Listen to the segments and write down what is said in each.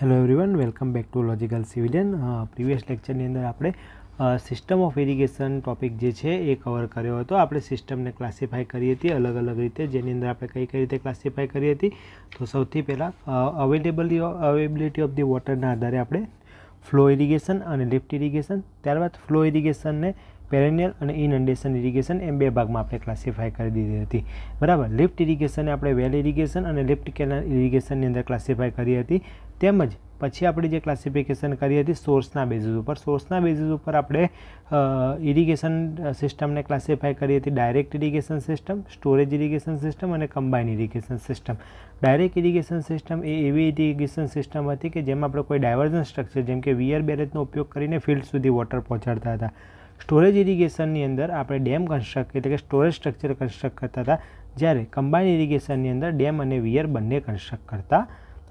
Hello everyone, welcome back to logical civilian. Previous લેક્ચરની અંદર આપણે સિસ્ટમ ઓફ ઇરિગેશન ટોપિક જે છે એ કવર કર્યો હતો. આપણે સિસ્ટમને ક્લાસિફાઈ કરી હતી અલગ અલગ રીતે, જેની અંદર આપણે કઈ રીતે ક્લાસિફાઈ કરી હતી. તો સૌથી પહેલાં અવેબિલિટી ઓફ ધી વોટરના આધારે આપણે ફ્લો ઇરિગેશન અને લિફ્ટ ઇરિગેશન, ત્યારબાદ ફ્લો ઇરિગેશનને પેરેનિયલ અને ઇનન્ડેશન ઇરિગેશન એમ બે ભાગમાં આપણે ક્લાસિફાઈ કરી દીધી હતી. બરાબર. લિફ્ટ ઇરિગેશનને આપણે વેલ ઇરિગેશન અને લિફ્ટ કેનાલ ઇરિગેશનની અંદર ક્લાસિફાઈ કરી હતી. તેમજ પછી આપણે જે ક્લાસિફિકેશન કરી હતી સોર્સના બેઝિસ ઉપર, આપણે ઇરિગેશન સિસ્ટમને ક્લાસિફાઈ કરી હતી direct irrigation system, storage irrigation system અને combine irrigation system. Direct irrigation system એ એવી ઇરિગેશન સિસ્ટમ હતી કે જેમાં આપણે કોઈ ડાયવર્ઝન સ્ટ્રક્ચર જેમ કે વિયર બેરેજનો ઉપયોગ કરીને ફિલ્ડ સુધી વોટર પહોંચાડતા હતા. સ્ટોરેજ ઇરિગેશનની અંદર આપણે ડેમ કન્સ્ટ્રક્ટ એટલે કે સ્ટોરેજ સ્ટ્રક્ચર કન્સ્ટ્રક્ટ કરતા હતા, જ્યારે કમ્બાઇન ઇરિગેશનની અંદર ડેમ અને વિયર બંને કન્સ્ટ્રક્ટ કરતા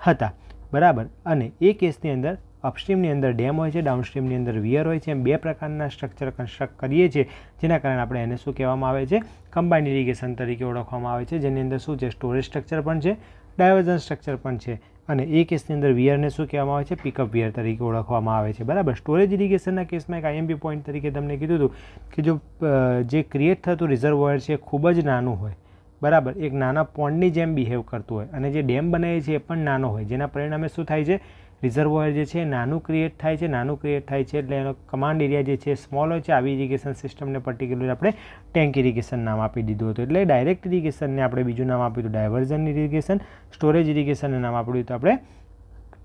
હતા. બરાબર. અને એ કેસની અંદર અપસ્ટ્રીમની અંદર ડેમ હોય છે, ડાઉનસ્ટ્રીમની અંદર વિયર હોય છે. એમ બે પ્રકારના સ્ટ્રક્ચર કન્સ્ટ્રક્ટ કરીએ છીએ, જેના કારણે આપણે એને શું કહેવામાં આવે છે, કમ્બાઇન્ડ ઇરિગેશન તરીકે ઓળખવામાં આવે છે. જેની અંદર શું છે, સ્ટોરેજ સ્ટ્રક્ચર પણ છે, ડાયવર્ઝન સ્ટ્રક્ચર પણ છે. અને એ કેસની અંદર વિયરને શું કહેવામાં આવે છે, પિકઅપ વિયર તરીકે ઓળખવામાં આવે છે. બરાબર. સ્ટોરેજ ઇરિગેશનના કેસમાં એક આઈએમપી પોઈન્ટ તરીકે તમને કીધું હતું કે જો જે ક્રિએટ થતું રિઝર્વોયર છે એ ખૂબ જ નાનું હોય, બરાબર, એક નાના પોન્ડની જેમ બિહેવ કરતું હોય, અને જે ડેમ બનાવે છે એ પણ નાનો હોય, જેના પરિણામે શું થાય છે, રિઝર્વોયર જે છે એ નાનું ક્રિએટ થાય છે. એટલે એનો કમાન્ડ એરિયા જે છે એ સ્મોલ હોય છે. આવી ઇરિગેશન સિસ્ટમને પર્ટિક્યુલર આપણે ટેન્ક ઇરિગેશન નામ આપી દીધું હતું. એટલે ડાયરેક્ટ ઇરિગેશનને આપણે બીજું નામ આપ્યું હતું ડાયવર્ઝન ઇરિગેશન, સ્ટોરેજ ઇરિગેશનને નામ આપ્યું હતું આપણે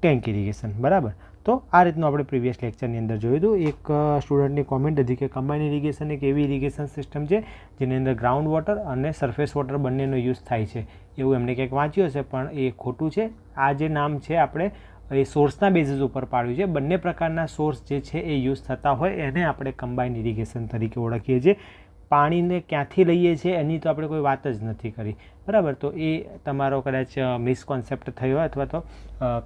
ટેન્ક ઇરિગેશન. બરાબર. તો આ રીતનું આપણે પ્રીવિયસ લેક્ચરની અંદર જોયું હતું. એક સ્ટુડન્ટની કોમેન્ટ હતી કે કમ્બાઇન ઇરિગેશન એક એવી ઇરિગેશન સિસ્ટમ છે જેની અંદર ગ્રાઉન્ડ વોટર અને સરફેસ વોટર બંનેનો યુઝ થાય છે. એવું એમને કંઈક વાંચ્યું હશે, પણ એ ખોટું છે. આ જે નામ છે આપણે એ સોર્સના બેઝિસ ઉપર પાડ્યું છે. બંને પ્રકારના સોર્સ જે છે એ યુઝ થતા હોય એને આપણે કમ્બાઇન ઇરિગેશન તરીકે ઓળખીએ છીએ. પાણીને ક્યાંથી લઈએ છીએ એની તો આપણે કોઈ વાત જ નથી કરી. બરાબર. તો એ તમારો કદાચ મિસકોન્સેપ્ટ થયો અથવા તો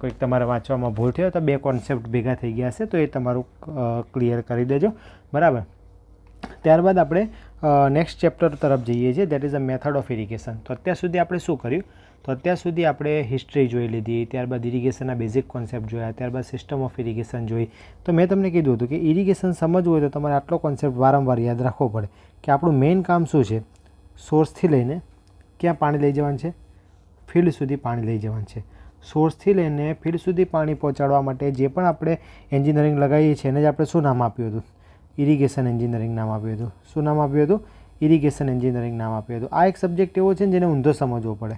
કંઈક તમારે વાંચવામાં ભૂલ થયો તો બે કોન્સેપ્ટ ભેગા થઈ ગયા હશે, તો એ તમારું ક્લિયર કરી દેજો. બરાબર. ત્યારબાદ આપણે નેક્સ્ટ ચેપ્ટર તરફ જઈએ છીએ, that is a method of irrigation. તો અત્યાર સુધી આપણે શું કર્યું, તો અત્યાર સુધી આપણે હિસ્ટ્રી જોઈ લીધી, ત્યારબાદ ઇરિગેશનના બેઝિક કોન્સેપ્ટ જોયા, ત્યારબાદ સિસ્ટમ ઓફ ઇરિગેશન જોઈ. તો મેં તમને કીધું હતું કે ઇરિગેશન સમજવું હોય તો તમારે આટલો કોન્સેપ્ટ વારંવાર યાદ રાખવો પડે કે આપણું મેઇન કામ શું છે, સોર્સથી લઈને ક્યાં પાણી લઈ જવાનું છે, ફિલ્ડ સુધી પાણી લઈ જવાનું છે. સોર્સથી લઈને ફિલ્ડ સુધી પાણી પહોંચાડવા માટે જે પણ આપણે એન્જિનિયરિંગ લગાવીએ છીએ એને જ આપણે શું નામ આપ્યું હતું, ઇરિગેશન એન્જિનિયરિંગ નામ આપ્યું હતું. શું નામ આપ્યું હતું, ઇરિગેશન એન્જિનિયરિંગ નામ આપ્યું હતું. આ એક સબ્જેક્ટ એવો છે જેને ઊંધો સમજવો પડે.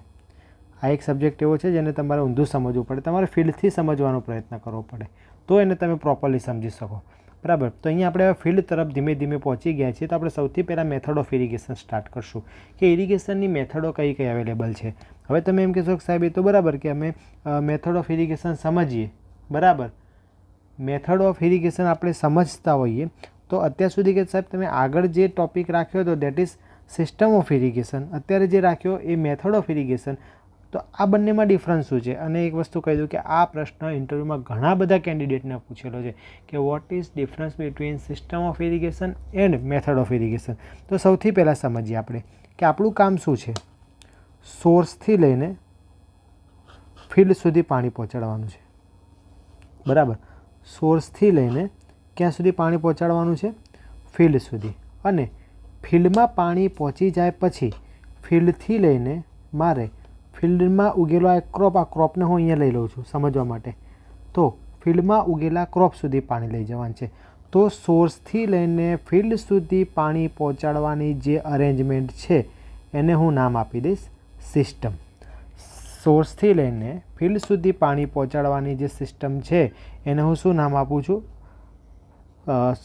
તમારે ઊંધું સમજવું પડે. તમારે ફિલ્ડથી સમજવાનો પ્રયત્ન કરવો પડે, તો એને તમે પ્રોપરલી સમજી શકો. બરાબર. તો અહીંયા આપણે ફિલ્ડ તરફ ધીમે ધીમે પહોંચી ગયા છીએ. તો આપણે સૌથી પહેલાં મેથડ ઓફ ઇરિગેશન સ્ટાર્ટ કરશું કે ઇરિગેશનની મેથડો કઈ કઈ અવેલેબલ છે. હવે તમે એમ કહેશો કે સાહેબ એ તો બરાબર કે અમે મેથડ ઓફ ઇરિગેશન સમજીએ. બરાબર. મેથડ ઓફ ઇરિગેશન આપણે સમજતા હોઈએ તો અત્યાર સુધી કે સાહેબ તમે આગળ જે ટોપિક રાખ્યો હતો that is system of irrigation, અત્યારે જે રાખ્યો એ મેથડ ઓફ ઇરિગેશન. તો આ બંનેમાં ડિફરન્સ શું છે? અને એક વસ્તુ કહી દઉં કે આ પ્રશ્ન ઇન્ટરવ્યૂમાં ઘણા બધા કેન્ડિડેટને પૂછેલો છે કે what is difference between system of irrigation and method of irrigation. તો સૌથી પહેલાં સમજીએ આપણે કે આપણું કામ શું છે, સોર્સથી લઈને ફિલ્ડ સુધી પાણી પહોંચાડવાનું છે. બરાબર. સોર્સથી લઈને ક્યાં સુધી પાણી પહોંચાડવાનું છે, ફિલ્ડ સુધી. અને ફિલ્ડમાં પાણી પહોંચી જાય પછી ફિલ્ડથી લઈને મારે ફિલ્ડમાં ઉગેલો આ ક્રોપને હું અહીંયા લઈ લઉં છું સમજવા માટે. તો ફિલ્ડમાં ઉગેલા ક્રોપ સુધી પાણી લઈ જવાનું છે. તો સોર્સથી લઈને ફિલ્ડ સુધી પાણી પહોંચાડવાની જે અરેન્જમેન્ટ છે એને હું નામ આપી દઈશ સિસ્ટમ. સોર્સથી લઈને ફિલ્ડ સુધી પાણી પહોંચાડવાની જે સિસ્ટમ છે એને હું શું નામ આપું છું,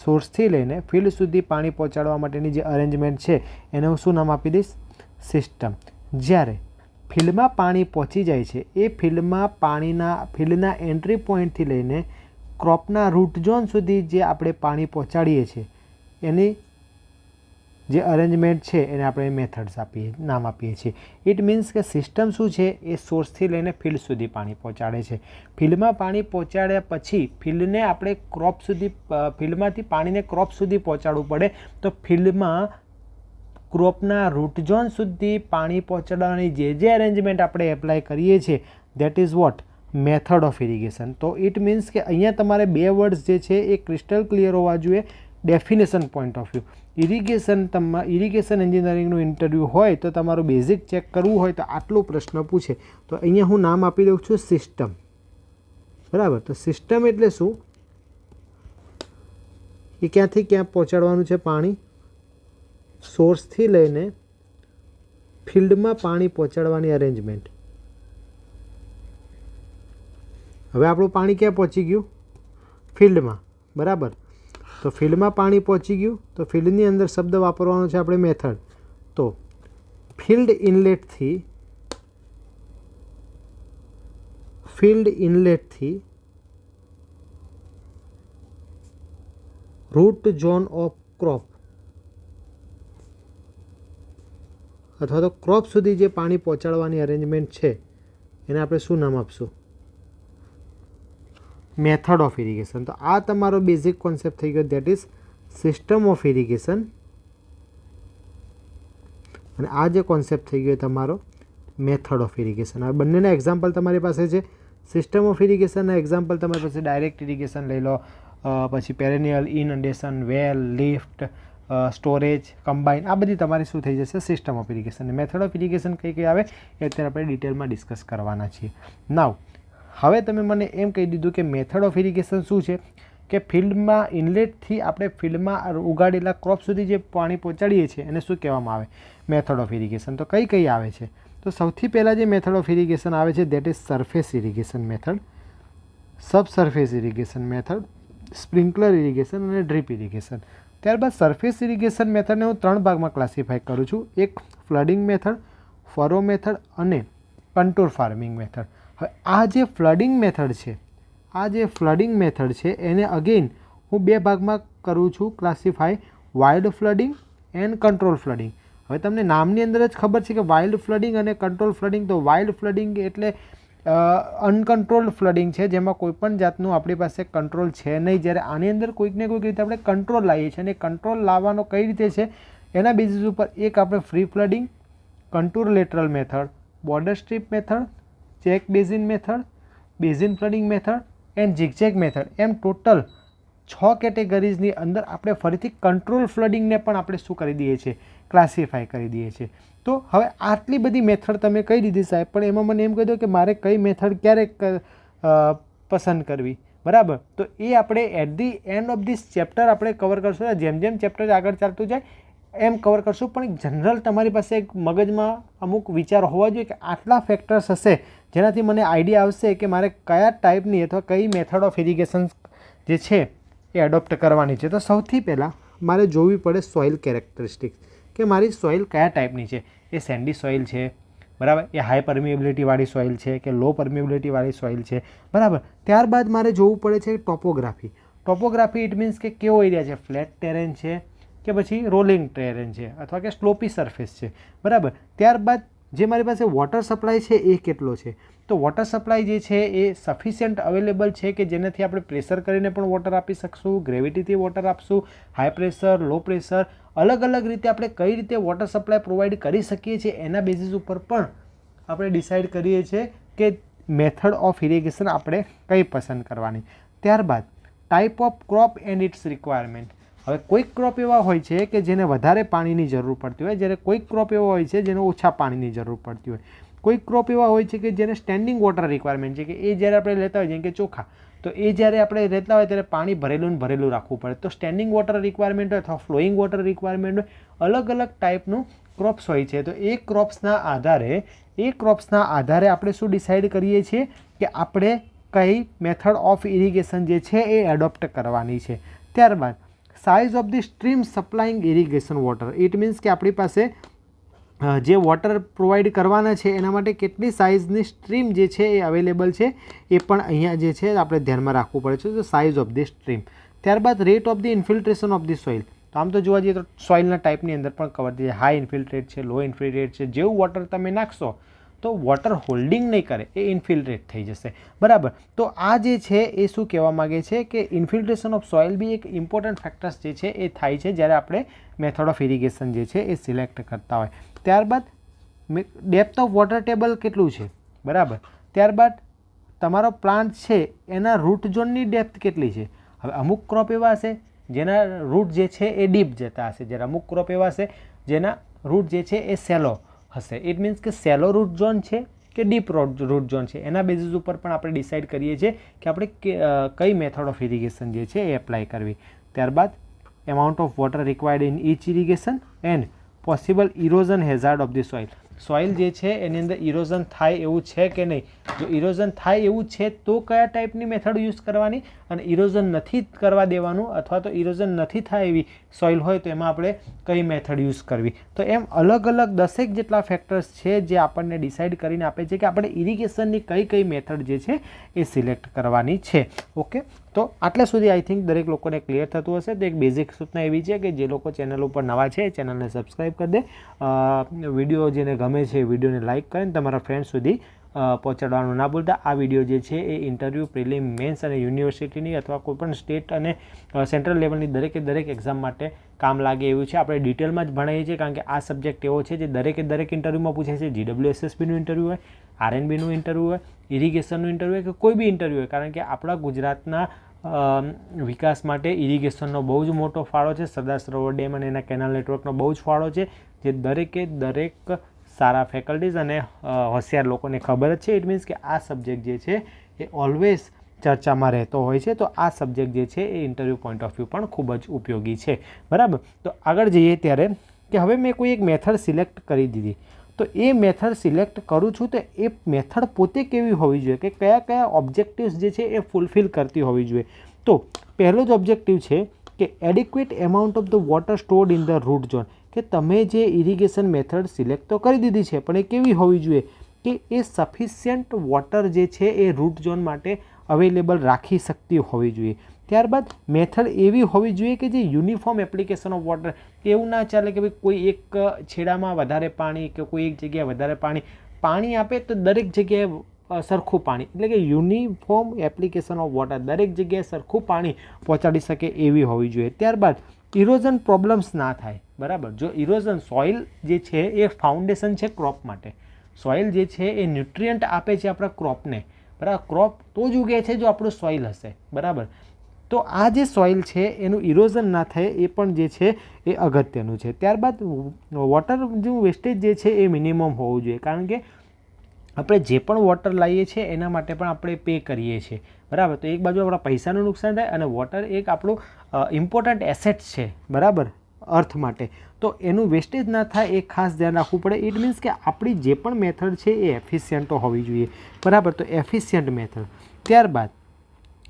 સોર્સથી લઈને ફિલ્ડ સુધી પાણી પહોંચાડવા માટેની જે અરેન્જમેન્ટ છે એને હું શું નામ આપી દઈશ, સિસ્ટમ. જ્યારે ફિલ્ડમાં પાણી પહોંચી જાય છે એ ફિલ્ડના એન્ટ્રી પોઈન્ટથી લઈને ક્રોપના રૂટ ઝોન સુધી જે આપણે પાણી પહોંચાડીએ છીએ એની જે અરેન્જમેન્ટ છે એને આપણે મેથડ્સ નામ આપીએ છીએ. ઇટ મીન્સ કે સિસ્ટમ શું છે, એ સોર્સથી લઈને ફિલ્ડ સુધી પાણી પહોંચાડે છે. ફિલ્ડમાં પાણી પહોંચાડ્યા પછી ફિલ્ડને આપણે ફિલ્ડમાંથી પાણીને ક્રોપ સુધી પહોંચાડવું પડે. તો ફિલ્ડમાં ક્રોપના રૂટ ઝોન સુધી પાણી પહોંચાડવાની જે અરેન્જમેન્ટ આપણે એપ્લાય કરીએ છીએ that is what, method of irrigation. તો ઇટ મીન્સ કે અહીંયા તમારે બે વર્ડ્સ જે છે એ ક્રિસ્ટલ ક્લિયર હોવા જોઈએ definition point of view. Irrigation એન્જિનિયરિંગનું ઇન્ટરવ્યૂ હોય તો તમારું બેઝિક ચેક કરવું હોય તો આટલો પ્રશ્ન પૂછે. તો અહીંયા હું નામ આપી દઉં છું સિસ્ટમ. બરાબર, તો સિસ્ટમ એટલે શું એ ક્યાંથી ક્યાં પહોંચાડવાનું છે પાણી, સોર્સથી લઈને ફિલ્ડમાં પાણી પહોંચાડવાની અરેન્જમેન્ટ. હવે આપણું પાણી ક્યાં પહોંચી ગયું? ફિલ્ડમાં. બરાબર, તો ફિલ્ડમાં પાણી પહોંચી ગયું તો ફિલ્ડની અંદર શબ્દ વાપરવાનો છે આપણે મેથડ. તો ફિલ્ડ ઇનલેટથી રૂટ ઝોન ઓફ ક્રોપ અથવા તો ક્રોપ સુધી જે પાણી પહોંચાડવાની અરેન્જમેન્ટ છે એને આપણે શું નામ આપશું? Method of irrigation. તો આ તમારો બેઝિક કોન્સેપ્ટ થઈ ગયો, that is system of irrigation. અને આ જે કોન્સેપ્ટ થઈ ગયો તમારો મેથડ ઓફ ઇરિગેશન. આ બંનેના એક્ઝામ્પલ તમારી પાસે છે. સિસ્ટમ ઓફ ઇરિગેશનના એક્ઝામ્પલ તમારી પાસે ડાયરેક્ટ ઇરિગેશન લઈ લો, પછી પેરેનિયલ, ઇનઅન્ડેશન, વેલ, લિફ્ટ, સ્ટોરેજ, કમ્બાઇન, આ બધી તમારી શું થઈ જશે? System of irrigation. Method of irrigation કઈ કઈ આવે એ અત્યારે આપણે ડિટેલમાં ડિસ્કસ કરવાના છીએ. નાવ હવે તમે મને એમ કહી દીધું કે મેથડ ઓફ ઇરિગેશન શું છે, કે ફિલ્ડમાં ઇનલેટથી આપણે ફિલ્ડમાં ઉગાડેલા ક્રોપ સુધી જે પાણી પહોંચાડીએ છીએ એને શું કહેવામાં આવે? Method of irrigation. તો કઈ કઈ આવે છે? તો સૌથી પહેલાં જે મેથડ ઓફ ઇરિગેશન આવે છે that is surface irrigation method, subsurface irrigation method, sprinkler irrigation અને ડ્રીપ ઇરિગેશન. ત્યારબાદ સરફેસ ઇરિગેશન મેથડને હું 3 ભાગમાં ક્લાસિફાય કરું છું. એક ફ્લડિંગ મેથડ, ફરો મેથડ અને કન્ટુર ફાર્મિંગ મેથડ. હવે આ જે ફ્લડિંગ મેથડ છે એને અગેન હું 2 ભાગમાં કરું છું classify, wild flooding and control flooding. હવે તમને નામની અંદર જ ખબર છે કે વાઇલ્ડ ફ્લડિંગ અને કંટ્રોલ ફ્લડિંગ. તો વાઇલ્ડ ફ્લડિંગ એટલે અનકન્ટ્રોલ્ડ ફ્લડિંગ છે જેમાં કોઈપણ જાતનું આપણી પાસે કંટ્રોલ છે નહીં, જ્યારે આની અંદર કોઈક ને કોઈક રીતે આપણે કંટ્રોલ લાવીએ છીએ. અને કંટ્રોલ લાવવાનો કઈ રીતે છે એના બેઝિસ ઉપર એક આપણે free flooding, contour lateral method, border strip method, check basin method, basin flooding method and zigzag method, એમ ટોટલ 6 કેટેગરીઝની અંદર આપણે ફરીથી કંટ્રોલ ફ્લડિંગને પણ આપણે શું કરી દઈએ છીએ? ક્લાસિફાય કરી દઈએ છીએ. તો હવે આટલી બધી મેથડ તમે કહી દીધી સાહેબ, પણ એમાં મને એમ કહી દો કે મારે કઈ મેથડ ક્યારે પસંદ કરવી. બરાબર, તો એ આપણે at the end of this chapter આપણે કવર કરશું. જેમ જેમ ચેપ્ટર આગળ ચાલતું જાય એમ કવર કરશું. પણ જનરલ તમારી પાસે એક મગજમાં અમુક વિચાર હોવા જોઈએ કે આટલા ફેક્ટર્સ હશે જેનાથી મને આઈડિયા આવશે કે મારે કયા ટાઈપની અથવા કઈ મેથડ ઓફ ઇરિગેશન જે છે એ એડોપ્ટ કરવાની છે. તો સૌથી પહેલાં મારે જોવી પડે સોઇલ કેરેક્ટરિસ્ટિક્સ, કે મારી સોઇલ કયા ટાઈપની છે. એ સેન્ડી સોઇલ છે, બરાબર, એ હાઈ પરમિએબિલિટીવાળી સોઇલ છે કે લો પરમિએબિલિટીવાળી સોઇલ છે. બરાબર, ત્યારબાદ મારે જોવું પડે છે ટોપોગ્રાફી. ટોપોગ્રાફી ઇટ મીન્સ કે કેવો એરિયા છે, ફ્લેટ ટેરેન છે કે પછી રોલિંગ ટેરેન છે અથવા કે સ્લોપી સરફેસ છે. બરાબર, ત્યારબાદ જે મારી પાસે વોટર સપ્લાય છે એ કેટલો છે. તો વોટર સપ્લાય જે છે એ સફિશિયન્ટ અવેલેબલ છે કે જેનાથી આપણે પ્રેશર કરીને પણ વોટર આપી શકશું, ગ્રેવિટીથી વોટર આપશું, હાઈ પ્રેશર, લો પ્રેશર, અલગ અલગ રીતે આપણે કઈ રીતે વોટર સપ્લાય પ્રોવાઈડ કરી શકીએ છીએ એના બેઝિસ ઉપર પણ આપણે ડિસાઇડ કરીએ છીએ કે મેથડ ઓફ ઇરિગેશન આપણે કઈ પસંદ કરવાની. ત્યારબાદ type of crop and its requirement. હવે કોઈક ક્રોપ એવા હોય છે કે જેને વધારે પાણીની જરૂર પડતી હોય, જ્યારે કોઈક ક્રોપ એવા હોય છે જેને ઓછા પાણીની જરૂર પડતી હોય. કોઈક ક્રોપ એવા હોય છે કે જેને સ્ટેન્ડિંગ વોટર રિક્વાયરમેન્ટ છે, કે એ જ્યારે આપણે લેતા હોય જેમ કે ચોખા, તો એ જ્યારે આપણે લેતા હોય ત્યારે પાણી ભરેલું ને ભરેલું રાખવું પડે. તો સ્ટેન્ડિંગ વોટર રિક્વાયરમેન્ટ હોય અથવા ફ્લોઈંગ વોટર રિક્વાયરમેન્ટ હોય, અલગ અલગ ટાઈપનું ક્રોપ્સ હોય છે. તો એ ક્રોપ્સના આધારે આપણે શું ડિસાઇડ કરીએ છીએ કે આપણે કઈ મેથડ ઓફ ઇરિગેશન જે છે એ એડોપ્ટ કરવાની છે. ત્યારબાદ size of the stream supplying irrigation water. It means કે આપણી પાસે જે વોટર પ્રોવાઈડ કરવાના છે એના માટે કેટલી સાઇઝની સ્ટ્રીમ જે છે એ અવેલેબલ છે એ પણ અહીંયા જે છે આપણે ધ્યાનમાં રાખવું પડે છે. તો સાઇઝ ઓફ ધી સ્ટ્રીમ. ત્યારબાદ rate of the infiltration of the soil. તો આમ તો જોવા જઈએ તો સોઇલના ટાઈપની અંદર પણ કવર થઈ જાય. હાઈ ઇન્ફિલ્ટ્રેટ છે, લો ઇન્ફિલ્ટ્રેટ છે. જેવું વોટર તમે નાખશો તો વોટર હોલ્ડિંગ નહીં કરે, એ ઇન્ફિલ્ટ્રેટ થઈ જશે. બરાબર, તો આ જે છે એ શું કહેવા માગે છે કે ઇન્ફિલ્ટ્રેશન ઓફ સોઇલ બી એક ઇમ્પોર્ટન્ટ ફેક્ટર્સ જે છે એ થાય છે જ્યારે આપણે મેથડ ઓફ ઇરિગેશન જે છે એ સિલેક્ટ કરતા હોય. ત્યારબાદ ડેપ્થ ઓફ વોટર ટેબલ કેટલું છે. બરાબર, ત્યારબાદ તમારો પ્લાન્ટ છે એના રૂટ ઝોનની ડેપ્થ કેટલી છે. હવે અમુક ક્રોપ એવા હશે જેના રૂટ જે છે એ ડીપ જતા હશે, જ્યારે અમુક ક્રોપ એવા હશે જેના રૂટ જે છે એ સેલો હશે. ઇટ મીન્સ કે સેલો રૂટ ઝોન છે કે ડીપ રૂટ ઝોન છે, એના બેઝિસ ઉપર પણ આપણે ડિસાઇડ કરીએ છીએ કે આપણે કઈ મેથડ ઓફ ઇરિગેશન જે છે એ એપ્લાય કરવી. ત્યારબાદ amount of water required in each irrigation and possible erosion hazard of the soil. Soil જે છે એની અંદર ઇરોઝન થાય એવું છે કે નહીં, જો ઇરોઝન થાય એવું છે તો કયા ટાઈપની મેથડ યુઝ કરવાની, અને ઇરોઝન નથી કરવા દેવાનું અથવા તો ઇરોઝન નથી થાય એવી સોઇલ હોય તો એમાં આપણે કઈ મેથડ યુઝ કરવી. તો એમ અલગ અલગ 10 જેટલા ફેક્ટર્સ છે જે આપણને ડિસાઇડ કરીને આપે છે કે આપણે ઇરિગેશનની કઈ મેથડ જે છે એ સિલેક્ટ કરવાની છે. ઓકે, તો આટલા સુધી આઈ થિંક દરેક લોકોને ક્લિયર થતું હશે. તો એક બેઝિક સૂચના એવી છે કે જે લોકો ચેનલ ઉપર નવા છે ચેનલને સબસ્ક્રાઈબ કરી દે, વિડીયો જેને ગમે છે વિડીયોને લાઇક કરીને તમારા ફ્રેન્ડ સુધી પહોંચાડવાનું ના ભૂલતા. આ વિડીયો જે છે એ ઇન્ટરવ્યૂ, પ્રિલિમ, મેન્સ અને યુનિવર્સિટીની અથવા કોઈપણ સ્ટેટ અને સેન્ટ્રલ લેવલની દરેક એક્ઝામ માટે કામ લાગે એવું છે. આપણે ડિટેલમાં જ ભણાવીએ છીએ કારણ કે આ સબ્જેક્ટ એવો છે જે દરેક ઇન્ટરવ્યૂમાં પૂછે છે. GWSSBનું ઇન્ટરવ્યૂ હોય, RNBનું ઇન્ટરવ્યૂ હોય, ઇરિગેશનનું ઇન્ટરવ્યૂ હોય કે કોઈ બી ઇન્ટરવ્યૂ હોય, કારણ કે આપણા ગુજરાતના વિકાસ માટે ઇરિગેશનનો બહુ જ મોટો ફાળો છે. સરદાર સરોવર ડેમ અને એના કેનાલ નેટવર્કનો બહુ જ ફાળો છે, જે દરેક સારા ફેકલ્ટીઝ અને હોશિયાર લોકોને ખબર જ છે. ઇટ મીન્સ કે આ સબ્જેક્ટ જે છે એ ઓલવેઝ ચર્ચામાં રહેતો હોય છે. તો આ સબ્જેક્ટ જે છે એ ઇન્ટરવ્યૂ પોઈન્ટ ઓફ વ્યૂ પણ ખૂબ જ ઉપયોગી છે. બરાબર, તો આગળ જઈએ ત્યારે કે હવે મેં કોઈ એક મેથડ સિલેક્ટ કરી દીધી, તો એ મેથડ સિલેક્ટ કરું છું તો એ મેથડ પોતે કેવી હોવી જોઈએ, કે કયા ઓબ્જેક્ટિવ્સ જે છે એ ફૂલફિલ કરતી હોવી જોઈએ. તો પહેલો જ ઓબ્જેક્ટિવ છે કે adequate amount of the water stored in the root zone, કે તમે જે ઇરિગેશન મેથડ સિલેક્ટ તો કરી દીધી છે પણ એ કેવી હોવી જોઈએ કે એ સફિશિયન્ટ વોટર જે છે એ રૂટ ઝોન માટે અવેલેબલ રાખી શકતી હોવી જોઈએ. ત્યારબાદ મેથડ એવી હોવી જોઈએ કે જે યુનિફોર્મ એપ્લિકેશન ઓફ વોટર, એવું ના ચાલે કે ભાઈ કોઈ એક છેડામાં વધારે પાણી કે કોઈ એક જગ્યાએ વધારે પાણી આપે તો દરેક જગ્યાએ સરખું પાણી, એટલે કે યુનિફોર્મ એપ્લિકેશન ઓફ વોટર, દરેક જગ્યાએ સરખું પાણી પહોંચાડી શકે એવી હોવી જોઈએ. ત્યારબાદ ઇરોઝન પ્રોબ્લેમ્સ ના થાય. બરાબર, જો ઇરોઝન, સોઇલ જે છે એ ફાઉન્ડેશન છે ક્રોપ માટે. સોઇલ જે છે એ ન્યુટ્રિયન્ટ આપે છે આપણા ક્રોપને. બરાબર, ક્રોપ તો જ ઉગે છે જો આપણું સોઇલ હશે. બરાબર, તો આ જે સોઇલ છે એનું ઇરોઝન ના થાય એ પણ જે છે એ અગત્યનું છે. ત્યારબાદ વોટર જે વેસ્ટેજ જે છે એ મિનિમમ હોવું જોઈએ, કારણ કે આપણે જે પણ વોટર લાવીએ છીએ એના માટે પણ આપણે પે કરીએ છીએ. બરાબર, તો એક બાજુ આપણા પૈસાનું નુકસાન થાય અને વોટર એક આપણું ઇમ્પોર્ટન્ટ એસેટ છે. બરાબર, અર્થ માટે, તો એનું વેસ્ટેજ ના થાય એ ખાસ ધ્યાન રાખવું પડે. ઇટ મીન્સ કે આપણી જે પણ મેથડ છે એ એફિશિયન્ટ હોવી જોઈએ. બરાબર, તો એફિશિયન્ટ મેથડ. ત્યારબાદ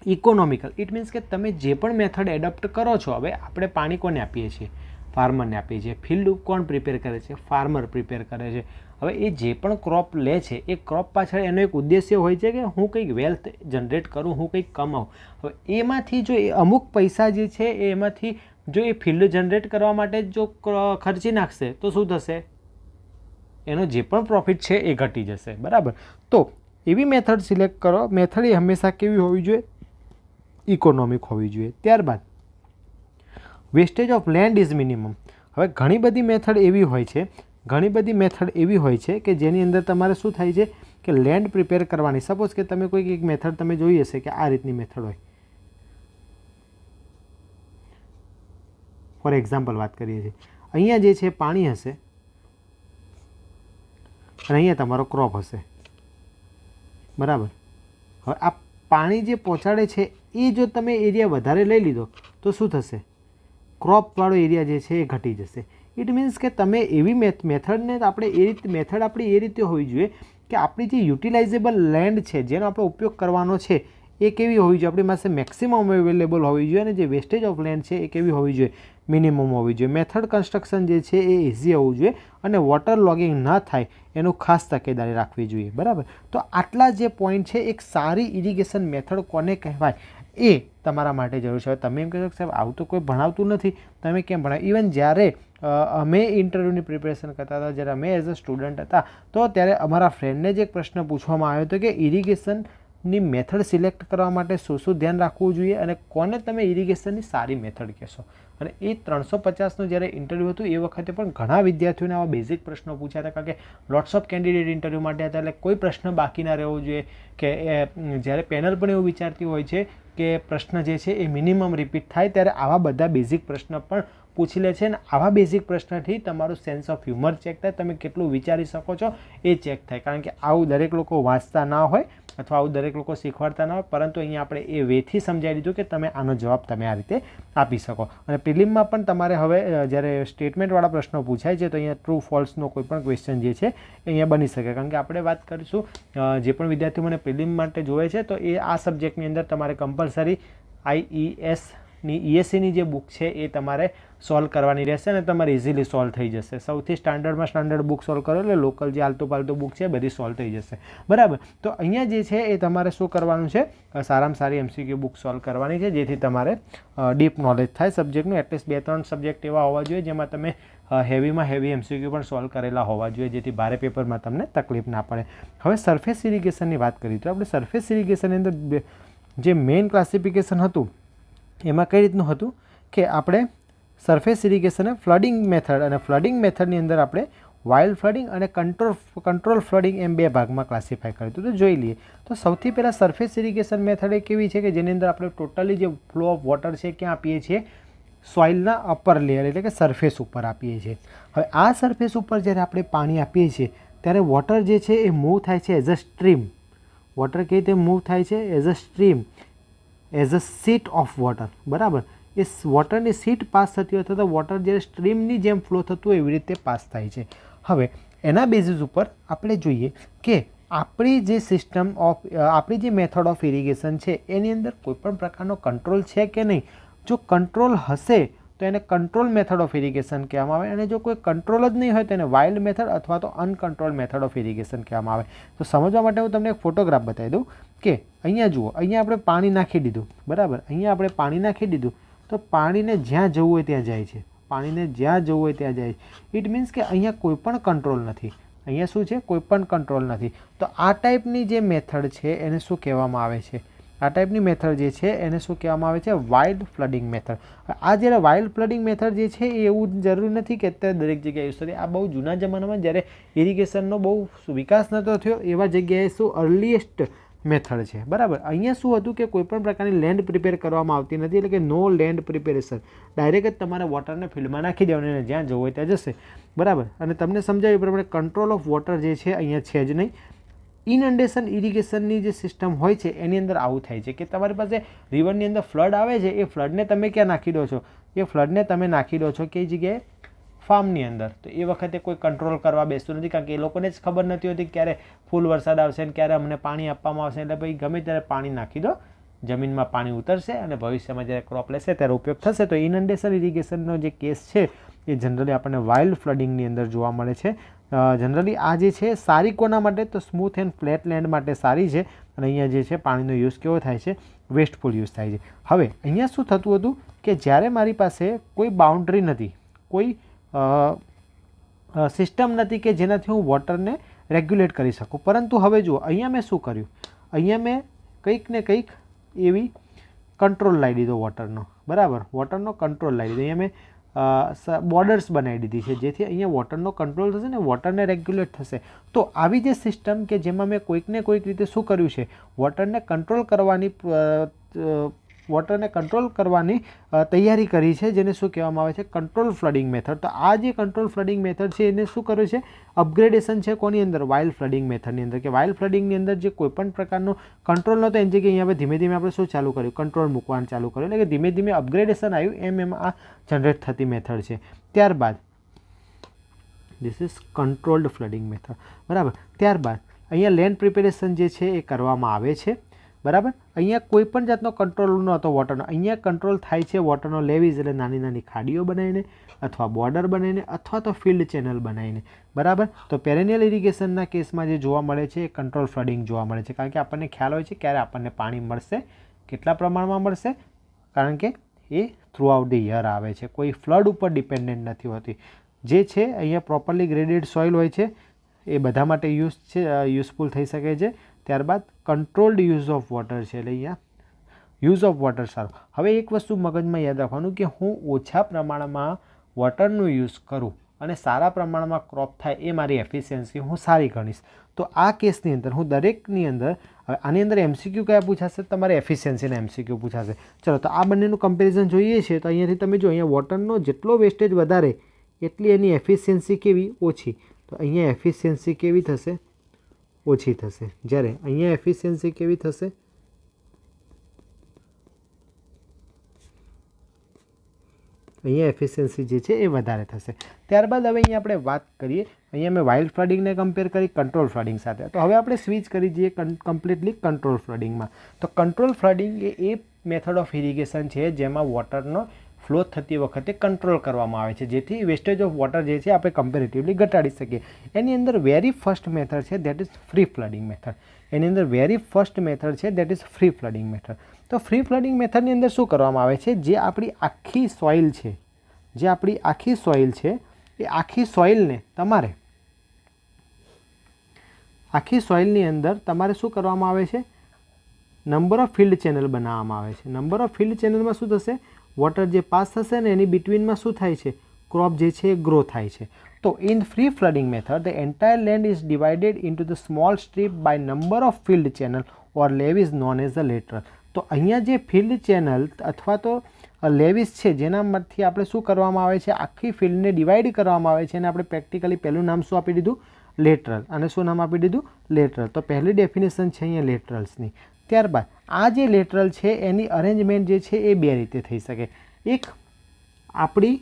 ઇકોનોમિકલ, ઇટ મીન્સ કે તમે જે પણ મેથડ એડોપ્ટ કરો છો, હવે આપણે પાણી કોને આપીએ છીએ? ફાર્મરને આપીએ છીએ. ફિલ્ડ કોણ પ્રિપેર કરે છે? ફાર્મર પ્રિપેર કરે છે. હવે એ જે પણ ક્રોપ લે છે એ ક્રોપ પાછળ એનો એક ઉદ્દેશ્ય હોય છે કે હું કંઈક વેલ્થ જનરેટ કરું, હું કંઈક કમાઉં. હવે એમાંથી જો એ અમુક પૈસા જે છે એ એમાંથી જો એ ફિલ્ડ જનરેટ કરવા માટે જો ખર્ચી નાખશે તો શું થશે? એનો જે પણ પ્રોફિટ છે એ ઘટી જશે. બરાબર, તો એવી મેથડ સિલેક્ટ કરો. મેથડ એ હંમેશા કેવી હોવી જોઈએ? ઇકોનોમિક હોવી જોઈએ. ત્યારબાદ wastage of land is minimum. હવે ઘણી બધી મેથડ એવી હોય છે કે જેની અંદર તમારે શું થાય છે કે લેન્ડ પ્રિપેર કરવાની. સપોઝ કે તમે કોઈક એક મેથડ તમે જોઈ હશે કે આ રીતની મેથડ હોય. ફોર એક્ઝામ્પલ વાત કરીએ છીએ, અહીંયા જે છે પાણી હશે અને અહીંયા તમારો ક્રોપ હશે. બરાબર, હવે આ પાણી જે પહોંચાડે છે એ જો તમે એરિયા વધારે લઈ લીધો તો શું થશે? ક્રોપવાળો એરિયા જે છે એ ઘટી જશે. ઇટ મીન્સ કે તમે એવી મેથડ આપણી એ રીતે હોવી જોઈએ કે આપણી જે યુટિલાઇઝેબલ લેન્ડ છે જેનો આપણે ઉપયોગ કરવાનો છે એ કેવી હોવી જોઈએ? આપણી પાસે મેક્સિમમ અવેલેબલ હોવી જોઈએ અને જે વેસ્ટેજ ઓફ લેન્ડ છે એ કેવી હોવી જોઈએ? મિનિમમ હોવી જોઈએ. મેથડ કન્સ્ટ્રક્શન જે છે એ ઇઝી હોવું જોઈએ અને વોટર લોગિંગ ન થાય એનું ખાસ તકેદારી રાખવી જોઈએ. બરાબર, તો આટલા જે પોઈન્ટ છે એક સારી ઇરિગેશન મેથડ કોને કહેવાય એ તમારા માટે જરૂર છે. તમે એમ કહેશો કે સાહેબ આવું તો કોઈ ભણાવતું નથી, તમે કેમ ભણાવ? ઇવન જ્યારે અમે ઇન્ટરવ્યૂની પ્રિપેરેશન કરતા હતા, જ્યારે અમે એઝ અ સ્ટુડન્ટ હતા, તો ત્યારે અમારા ફ્રેન્ડને જ એક પ્રશ્ન પૂછવામાં આવ્યો હતો કે ઇરિગેશન ની મેથડ સિલેક્ટ કરવા માટે શું ધ્યાન રાખવું જોઈએ અને કોને તમે ઇરિગેશનની સારી મેથડ કહેશો. અને એ 350નું જ્યારે ઇન્ટરવ્યૂ હતું એ વખતે પણ ઘણા વિદ્યાર્થીઓને આવા બેઝિક પ્રશ્નો પૂછ્યા હતા, કારણ કે લોટ્સ ઓફ કેન્ડિડેટ ઇન્ટરવ્યૂ માટે હતા, એટલે કોઈ પ્રશ્ન બાકી ના રહેવો જોઈએ. કે જ્યારે પેનલ પણ એવું વિચારતી હોય છે કે પ્રશ્ન જે છે એ મિનિમમ રિપીટ થાય, ત્યારે આવા બધા બેઝિક પ્રશ્ન પણ પૂછી લે છે. અને આવા બેઝિક પ્રશ્નથી તમારું સેન્સ ઓફ હ્યુમર ચેક થાય, તમે કેટલું વિચારી શકો છો એ ચેક થાય. કારણ કે આવું દરેક લોકો વાંચતા ના હોય અથવા આવું દરેક લોકો શીખવાડતા ના હોય, પરંતુ અહીંયા આપણે એ વેથી સમજાવી દીધું કે તમે આનો જવાબ તમે આ રીતે આપી શકો. અને પ્રિલિમમાં પણ તમારે હવે જ્યારે સ્ટેટમેન્ટવાળા પ્રશ્નો પૂછાય છે તો અહીંયા ટ્રુ ફોલ્સનો કોઈ પણ ક્વેશ્ચન જે છે એ અહીંયા બની શકે. કારણ કે આપણે વાત કરીશું જે પણ વિદ્યાર્થીઓ મને પ્રિલિમ માટે જોવે છે તો એ આ સબ્જેક્ટની અંદર તમારે કમ્પલસરી ESCની જે બુક છે એ તમારે સોલ્વ કરવાની રહેશે અને તમારે ઇઝીલી સોલ્વ થઈ જશે. સૌથી સ્ટાન્ડર્ડ બુક સોલ્વ કરો એટલે લોકલ જે આલતુ પાલતુ બુક છે બધી સોલ્વ થઈ જશે, બરાબર. તો અહીંયા જે છે એ તમારે શું કરવાનું છે, સારામાં સારી MCQ બુક સોલ્વ કરવાની છે, જેથી તમારે ડીપ નોલેજ થાય સબ્જેક્ટનું. એટલીસ્ટ 2-3 સબ્જેક્ટ એવા હોવા જોઈએ જેમાં તમે હેવી MCQ પણ સોલ્વ કરેલા હોવા જોઈએ, જેથી ભારે પેપરમાં તમને તકલીફ ના પડે. હવે સરફેસ ઇરિગેશનની વાત કરીએ તો આપણે સરફેસ ઇરિગેશનની અંદર જે મેઇન ક્લાસિફિકેશન હતું એમાં કઈ રીતનું હતું કે આપણે સરફેસ ઇરિગેશન ફ્લડિંગ મેથડ, અને ફ્લડિંગ મેથડની અંદર આપણે વાઇલ્ડ ફ્લડિંગ અને કંટ્રોલ ફ્લડિંગ એમ 2 ભાગમાં ક્લાસિફાય કર્યું હતું. તો જોઈ લઈએ તો સૌથી પહેલાં સરફેસ ઇરિગેશન મેથડ એ કેવી છે કે જેની અંદર આપણે ટોટલી જે ફ્લો ઓફ વોટર છે ક્યાં આપીએ છીએ, સોઇલના અપર લેયર એટલે કે સરફેસ ઉપર આપીએ છીએ. હવે આ સરફેસ ઉપર જ્યારે આપણે પાણી આપીએ છીએ ત્યારે વોટર જે છે એ મૂવ થાય છે એઝ અ સ્ટ્રીમ. વોટર કેવી રીતે મૂવ થાય છે as a stream, as a seat of water, બરાબર. એ વોટરની સીટ પાસ થતી હોય અથવા તો વોટર જ્યારે સ્ટ્રીમની જેમ ફ્લો થતું હોય એવી રીતે પાસ થાય છે. હવે એના બેઝિસ ઉપર આપણે જોઈએ કે આપણી જે સિસ્ટમ ઓફ આપણી જે મેથડ ઓફ ઇરિગેશન છે એની અંદર કોઈપણ પ્રકારનો કંટ્રોલ છે કે નહીં. જો કંટ્રોલ હશે તો એને કંટ્રોલ મેથડ ઓફ ઇરિગેશન કહેવામાં આવે, અને જો કોઈ કંટ્રોલ જ નહીં હોય તો એને વાઇલ્ડ મેથડ અથવા તો અનકંટ્રોલ મેથડ ઓફ ઇરિગેશન કહેવામાં આવે. તો સમજવા માટે હું તમને એક ફોટોગ્રાફ બતાવી દઉં કે અહીંયા જુઓ, અહીંયા આપણે પાણી નાખી દીધું, બરાબર. અહીંયા આપણે પાણી નાખી દીધું તો પાણીને જ્યાં જવું હોય ત્યાં જાય છે, પાણીને જ્યાં જવું હોય ત્યાં જાય છે. ઇટ મીન્સ કે અહીંયા કોઈ પણ કંટ્રોલ નથી. અહીંયા શું છે, કોઈ પણ કંટ્રોલ નથી. તો આ ટાઈપની જે મેથડ છે એને શું કહેવામાં આવે છે, આ ટાઈપની મેથડ જે છે એને શું કહેવામાં આવે છે, વાઇલ્ડ ફ્લડિંગ મેથડ. આ જ્યારે વાઇલ્ડ ફ્લડિંગ મેથડ જે છે એ એવું જરૂરી નથી કે અત્યારે દરેક જગ્યાએ યુઝ થતી. આ બહુ જૂના જમાનામાં જ્યારે ઇરિગેશનનો બહુ વિકાસ નહોતો થયો એવા જગ્યાએ શું અર્લીએસ્ટ મેથડ છે, બરાબર. અહીંયા શું હતું કે કોઈપણ પ્રકારની લેન્ડ પ્રિપેર કરવામાં આવતી નથી, એટલે કે નો લેન્ડ પ્રિપેરેશન. ડાયરેક્ટ જ તમારે વોટરને ફિલ્ડમાં નાખી દેવાનું અને જ્યાં જવું હોય ત્યાં જશે, બરાબર. અને તમને સમજાવ્યું પ્રમાણે કંટ્રોલ ઓફ વોટર જે છે અહીંયા છે જ નહીં. ઇનન્ડેશન ઇરિગેશનની જે સિસ્ટમ હોય છે એની અંદર આવું થાય છે કે તમારી પાસે રિવરની અંદર ફ્લડ આવે છે, એ ફ્લડને તમે ક્યાં નાખી દો છો, એ ફ્લડને તમે નાખી દો છો કઈ જગ્યાએ, ફાર્મની અંદર. તો એ વખતે કોઈ કંટ્રોલ કરવા બેસતું નથી, કારણ કે એ લોકોને જ ખબર નથી હોતી ક્યારે ફૂલ વરસાદ આવશે અને ક્યારે અમને પાણી આપવામાં આવશે. એટલે ભાઈ ગમે ત્યારે પાણી નાખી દો, જમીનમાં પાણી ઉતરશે અને ભવિષ્યમાં જ્યારે ક્રોપ લેશે ત્યારે ઉપયોગ થશે. તો ઇનન્ડેશન ઇરિગેશનનો જે કેસ છે એ જનરલી આપણને વાઇલ્ડ ફ્લડિંગની અંદર જોવા મળે છે. જનરલી આ જે છે સારી કોના માટે, તો સ્મૂથ એન્ડ ફ્લેટ લેન્ડ માટે સારી છે. અને અહીંયા જે છે પાણીનો યુઝ કેવો થાય છે, વેસ્ટફુલ યુઝ થાય છે. હવે અહીંયા શું થતું હતું કે જ્યારે મારી પાસે કોઈ બાઉન્ડ્રી નથી, કોઈ સિસ્ટમ નથી કે જેનાથી હું વોટરને રેગ્યુલેટ કરી શકું, પરંતુ હવે જુઓ અહીંયા મેં શું કર્યું, અહીંયા મેં કંઈક ને કંઈક એવી કંટ્રોલ લાવી દીધો વોટરનો, બરાબર. વોટરનો કંટ્રોલ લાવી દીધો. અહીંયા મેં બોર્ડર્સ બનાવી દીધી છે જેથી અહીંયા વોટરનો કંટ્રોલ થશે ને વોટરને રેગ્યુલેટ થશે. તો આવી જે સિસ્ટમ કે જેમાં મેં કોઈકને કોઈક રીતે શું કર્યું છે, વોટરને કંટ્રોલ કરવાની તૈયારી કરી છે, જેને શું કહેવામાં આવે છે, કંટ્રોલ ફ્લડિંગ મેથડ. તો આ જે કંટ્રોલ ફ્લડિંગ મેથડ છે એને શું કર્યું છે, અપગ્રેડેશન છે કોની અંદર, વાઇલ્ડ ફ્લડિંગ મેથડની અંદર. કે વાઇલ્ડ ફ્લડિંગની અંદર જે કોઈપણ પ્રકારનો કંટ્રોલ નહોતો એની જગ્યાએ અહીંયા ધીમે ધીમે આપણે શું ચાલુ કર્યું, કંટ્રોલ મૂકવાનું ચાલુ કર્યું. એટલે કે ધીમે ધીમે અપગ્રેડેશન આવ્યું એમ આ જનરેટ થતી મેથડ છે. ત્યારબાદ this is controlled flooding method, બરાબર. ત્યારબાદ અહીંયા લેન્ડ પ્રિપેરેશન જે છે એ કરવામાં આવે છે, બરાબર. અહીંયા કોઈ પણ જાતનો કંટ્રોલ નહોતો વોટરનો. અહીંયા કંટ્રોલ થાય છે વોટરનો લેવીઝ, એટલે નાની નાની ખાડીઓ બનાવીને અથવા બોર્ડર બનાવીને અથવા તો ફિલ્ડ ચેનલ બનાવીને, બરાબર. તો પેરેનિયલ ઇરિગેશનના કેસમાં જે જોવા મળે છે એ કંટ્રોલ ફ્લડિંગ જોવા મળે છે, કારણ કે આપણને ખ્યાલ હોય છે ક્યારે આપણને પાણી મળશે, કેટલા પ્રમાણમાં મળશે, કારણ કે એ થ્રુ આઉટ ધ યર આવે છે, કોઈ ફ્લડ ઉપર ડિપેન્ડન્ટ નથી હોતી. જે છે અહીંયા પ્રોપરલી ગ્રેડેડ સોઇલ હોય છે એ બધા માટે યુઝફુલ થઈ શકે છે. ત્યારબાદ કંટ્રોલ્ડ યુઝ ઓફ વોટર છે, એટલે અહીંયા યુઝ ઓફ વોટર સારો. હવે એક વસ્તુ મગજમાં યાદ રાખવાનું કે હું ઓછા પ્રમાણમાં વોટરનું યુઝ કરું અને સારા પ્રમાણમાં ક્રોપ થાય એ મારી એફિશિયન્સી હું સારી ગણીશ. તો આ કેસની અંદર હું દરેકની અંદર આની અંદર MCQ કયા પૂછાશે? તમારે એફિશિયન્સીના MCQ પૂછાશે. ચલો તો આ બંનેનું કમ્પેરિઝન જોઈએ છે તો અહીંયાથી તમે જો અહીંયા વોટરનો જેટલો વેસ્ટેજ વધારે એટલી એની એફિશિયન્સી કેવી? ઓછી. તો અહીંયા એફિશિયન્સી કેવી થશે? ઓછી થશે. જ્યારે અહીંયા એફિશિયન્સી કેવી થશે? અહીંયા એફિશિયન્સી જે છે એ વધારે થશે. ત્યારબાદ હવે અહીંયા આપણે વાત કરીએ, અહીંયા મેં વાઇલ્ડ ફ્લડિંગને કમ્પેર કરી કંટ્રોલ ફ્લડિંગ સાથે. તો હવે આપણે સ્વિચ કરી જઈએ કમ્પ્લીટલી કંટ્રોલ ફ્લડિંગમાં. તો કંટ્રોલ ફ્લડિંગ એ મેથડ ઓફ ઇરિગેશન છે જેમાં વોટરનો ફ્લો થતી વખતે કંટ્રોલ કરવામાં આવે છે, જેથી વેસ્ટેજ ઓફ વોટર જે છે આપણે કમ્પેરેટિવલી ઘટાડી શકીએ. એની અંદર વેરી ફર્સ્ટ મેથડ છે that is free flooding method. એની અંદર વેરી ફર્સ્ટ મેથડ છે that is free flooding method. તો ફ્રી ફ્લડિંગ મેથડની અંદર શું કરવામાં આવે છે? જે આપણી આખી સોઇલ છે, જે આપણી આખી સોઇલ છે એ આખી સોઇલને તમારે આખી સોઇલની અંદર તમારે શું કરવામાં આવે છે? નંબર ઓફ ફિલ્ડ ચેનલ બનાવવામાં આવે છે. નંબર ઓફ ફિલ્ડ ચેનલમાં શું થશે? વોટર જે પાસ થશે ને એની બિટવીનમાં શું થાય છે? ક્રોપ જે છે એ ગ્રો થાય છે. તો in free flooding method the entire land is divided into the small strip by number of field channel or levees known as the lateral. તો અહીંયા જે ફિલ્ડ ચેનલ અથવા તો લેવીઝ છે જેનામાંથી આપણે શું કરવામાં આવે છે? આખી ફિલ્ડને ડિવાઈડ કરવામાં આવે છે અને આપણે પ્રેક્ટિકલી પહેલું નામ શું આપી દીધું? લેટરલ. અને શું નામ આપી દીધું? લેટરલ. તો પહેલી ડેફિનેશન છે અહીંયા લેટરલ્સની. ત્યારબાદ આ જે લેટરલ છે એની અરેન્જમેન્ટ જે છે એ બે રીતે થઈ શકે. એક આપણી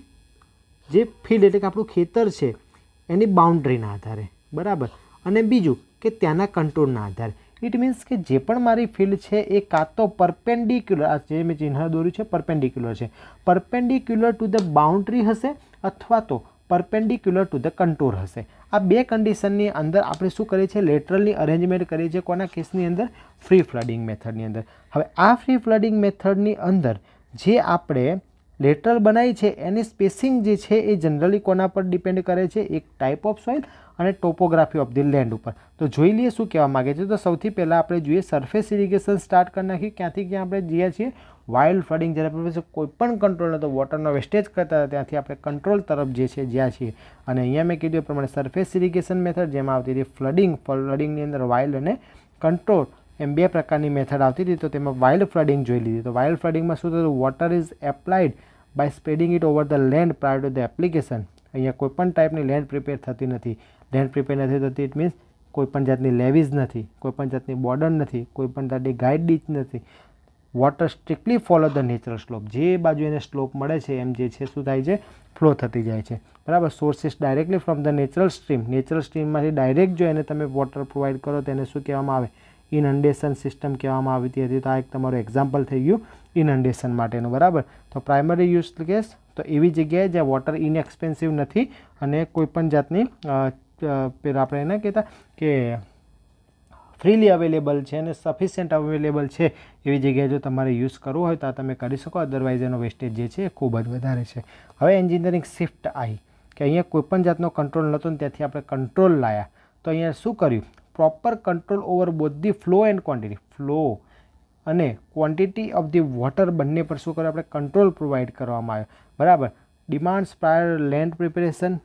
જે ફિલ્ડ એટલે કે આપણું ખેતર છે એની બાઉન્ડ્રીના આધારે, બરાબર, અને બીજું કે ત્યાંના કંટ્રોલના આધારે. ઇટ મીન્સ કે જે પણ મારી ફિલ્ડ છે એ કાં તો પરપેન્ડિક્યુલર, આ જે મેં ચિહ્ન દોર્યું છે પરપેન્ડિક્યુલર છે, પરપેન્ડિક્યુલર ટુ ધ બાઉન્ડ્રી હશે અથવા તો પરપેન્ડિક્યુલર ટુ ધ કંટોર હશે. આ બે કન્ડિશનની અંદર આપણે શું કરીએ છીએ? લેટરલની અરેન્જમેન્ટ કરીએ છીએ. કોના કેસની અંદર? ફ્રી ફ્લડિંગ મેથડની અંદર. હવે આ ફ્રી ફ્લડિંગ મેથડની અંદર જે આપણે લેટરલ બનાવી છે એની સ્પેસિંગ જે છે એ જનરલી કોના પર ડિપેન્ડ કરે છે? એક ટાઈપ ઓફ સોઇલ અને ટોપોગ્રાફી ઓફ ધી લેન્ડ ઉપર. તો જોઈ લઈએ શું કહેવા માગે છે. તો સૌથી પહેલાં આપણે જોઈએ સરફેસ ઇરિગેશન સ્ટાર્ટ કરી નાખીએ. ક્યાંથી ક્યાં આપણે જઈએ છીએ? Wild flooding. જ્યારે આપણે કોઈ પણ કંટ્રોલ નહોતો, વોટરનો વેસ્ટેજ કરતા હતા, ત્યાંથી આપણે કંટ્રોલ તરફ જે છે જ્યાં છીએ. અને અહીંયા મેં કીધું એ પ્રમાણે સરફેસ ઇરિગેશન મેથડ જેમાં આવતી હતી ફ્લડિંગ. ફ્લડિંગની અંદર વાઇલ્ડ અને કંટ્રોલ એમ બે પ્રકારની મેથડ આવતી હતી. તો તેમાં વાઇલ્ડ ફ્લડિંગ જોઈ લીધી. તો વાઇલ્ડ ફ્લડિંગમાં શું થતું? Water is applied by spreading it over the land prior to the application. અહીંયા કોઈપણ ટાઈપની લેન્ડ પ્રિપેર થતી નથી. લેન્ડ પ્રિપેર નથી થતી ઇટ મીન્સ કોઈપણ જાતની લેવીઝ નથી, કોઈપણ જાતની બોર્ડર નથી, કોઈપણ જાતની ગાઈડ ડીચ નથી. Water strictly follow the natural slope. જે બાજુ એને સ્લોપ મળે છે એમ જે છે શું થાય છે? ફ્લો થતી જાય છે, બરાબર. Sources directly from the natural stream. Natural સ્ટ્રીમમાંથી ડાયરેક્ટ જો એને તમે વોટર પ્રોવાઈડ કરો તો એને શું કહેવામાં આવે? ઇનન્ડેશન સિસ્ટમ કહેવામાં આવતી હતી. તો આ એક તમારું એક્ઝામ્પલ થઈ ગયું ઇનન્ડેશન માટેનું, બરાબર. તો પ્રાઇમરી યુઝ કેસ તો એવી જગ્યાએ જ્યાં વોટર ઇનએક્સપેન્સિવ નથી અને કોઈપણ જાતની પેલા આપણે એને કહેતા કે ફ્રીલી અવેલેબલ છે અને સફિશિયન્ટ અવેલેબલ છે એવી જગ્યાએ જો તમારે યુઝ કરવો હોય તો તમે કરી શકો. અદરવાઇઝ એનો વેસ્ટેજ જે છે એ ખૂબ જ વધારે છે. હવે એન્જિનિયરિંગ શિફ્ટ આવી કે અહીંયા કોઈપણ જાતનો કંટ્રોલ નહોતો ને ત્યાંથી આપણે કંટ્રોલ લાવ્યા. તો અહીંયા શું કર્યું? Proper control over both the flow and quantity. Flow અને ક્વોન્ટિટી ઓફ ધી વોટર બંને પર શું કર્યું? આપણે કંટ્રોલ પ્રોવાઈડ કરવામાં આવ્યો, બરાબર. ડિમાન્ડ્સ પ્રાયર લેન્ડ પ્રિપેરેશન,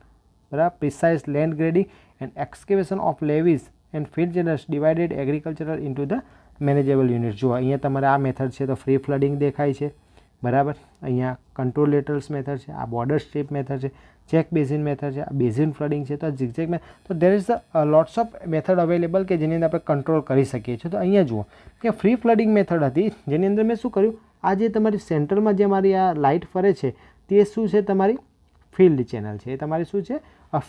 બરાબર. Precise land grading and excavation of levees and field channels divided agricultural into the manageable unit. જુઓ અહીંયા તમારે આ મેથડ છે તો ફ્રી ફ્લડિંગ દેખાય છે, બરાબર. અહીંયા કંટ્રોલ લેટરલ્સ મેથડ છે, આ બોર્ડર સ્ટ્રીપ મેથડ છે, ચેક બેઝિન મેથડ છે, આ બેઝિન ફ્લડિંગ છે, તો આ ઝિગઝેગ મેથડ. તો there is lots of method available કે જેની અંદર આપણે કંટ્રોલ કરી શકીએ છીએ. તો અહીંયા જુઓ કે ફ્રી ફ્લડિંગ મેથડ હતી જેની અંદર મેં શું કર્યું? આ જે તમારી સેન્ટરમાં જે મારી આ લાઇટ ફરે છે તે શું છે? તમારી ફિલ્ડ ચેનલ છે. એ તમારી શું છે?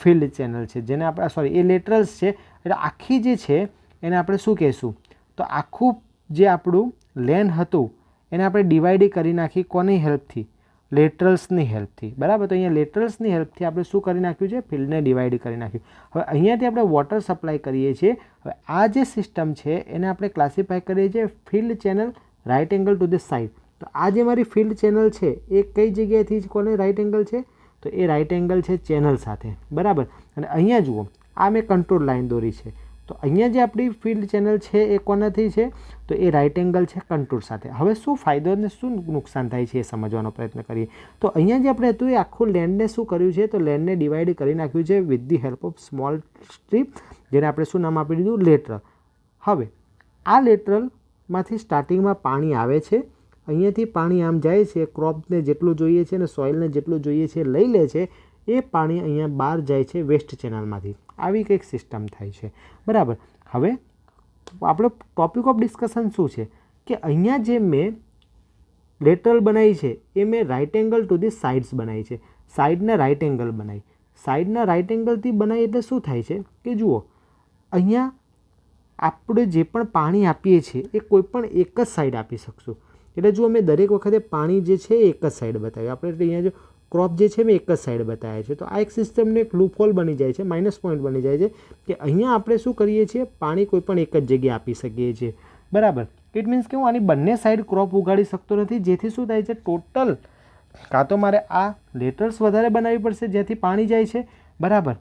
ફિલ્ડ ચેનલ છે જેને આપણે સોરી એ લેટરલ્સ છે. એટલે આખી જે છે એને આપણે શું કહીશું? તો આખું જે આપણું લેન્ડ હતું એને આપણે ડિવાઈડ કરી નાખી. કોની હેલ્પથી? લેટરલ્સની હેલ્પથી, બરાબર. તો અહીંયા લેટરલ્સની હેલ્પથી આપણે શું કરી નાખ્યું છે? ફિલ્ડને ડિવાઈડ કરી નાખ્યું. હવે અહીંયાથી આપણે વોટર સપ્લાય કરીએ છીએ. હવે આ જે સિસ્ટમ છે એને આપણે ક્લાસિફાય કરીએ છીએ field channel right angle to the side. તો આ જે મારી ફિલ્ડ ચેનલ છે એ કઈ જગ્યાએથી કોને રાઇટ એંગલ છે? તો એ રાઇટ એંગલ છે ચેનલ સાથે, બરાબર. અને અહીંયા જુઓ આ મેં કંટ્રોલ લાઇન દોરી છે. તો અહીંયા જે આપણી ફિલ્ડ ચેનલ છે એ કોનાથી છે? તો એ રાઇટ એંગલ છે કન્ટુર સાથે. હવે શું ફાયદો અને શું નુકસાન થાય છે એ સમજવાનો પ્રયત્ન કરીએ. તો અહીંયા જે આપણે હતું એ આખું લેન્ડને શું કર્યું છે? તો લેન્ડને ડિવાઈડ કરી નાખ્યું છે with the help of small strip, જેને આપણે શું નામ આપી દીધું? લેટરલ. હવે આ લેટરલમાંથી સ્ટાર્ટિંગમાં પાણી આવે છે, અહીંયાથી પાણી આમ જાય છે, ક્રોપને જેટલું જોઈએ છે અને સોઇલને જેટલું જોઈએ છે લઈ લે છે, એ પાણી અહીંયા બહાર જાય છે વેસ્ટ ચેનલમાંથી. આવી કંઈક સિસ્ટમ થાય છે, બરાબર. હવે આપણો ટોપિક ઓફ ડિસ્કશન શું છે કે અહીંયા જે મેં લેટરલ બનાવી છે એ મેં right angle to the sides બનાવી છે. સાઇડના રાઇટ એંગલ બનાવી. સાઇડના રાઇટ એંગલથી બનાવી એટલે શું થાય છે કે જુઓ, અહીંયા આપણે જે પણ પાણી આપીએ છીએ એ કોઈ પણ એક જ સાઈડ આપી શકશું. એટલે જુઓ, મેં દરેક વખતે પાણી જે છે એ એક જ સાઈડ બતાવ્યું. આપણે અહીંયા જો ક્રોપ જે છે મેં એક જ સાઈડ બતાવ્યા છે. તો આ એક સિસ્ટમને એક લૂપહોલ બની જાય છે, માઇનસ પોઈન્ટ બની જાય છે કે અહીંયા આપણે શું કરીએ છીએ? પાણી કોઈ પણ એક જ જગ્યાએ આપી શકીએ છીએ, બરાબર. ઇટ મીન્સ કે હું આની બંને સાઈડ ક્રોપ ઉગાડી શકતો નથી, જેથી શું થાય છે? ટોટલ કાં તો મારે આ લેટર્સ વધારે બનાવવી પડશે જ્યાંથી પાણી જાય છે, બરાબર,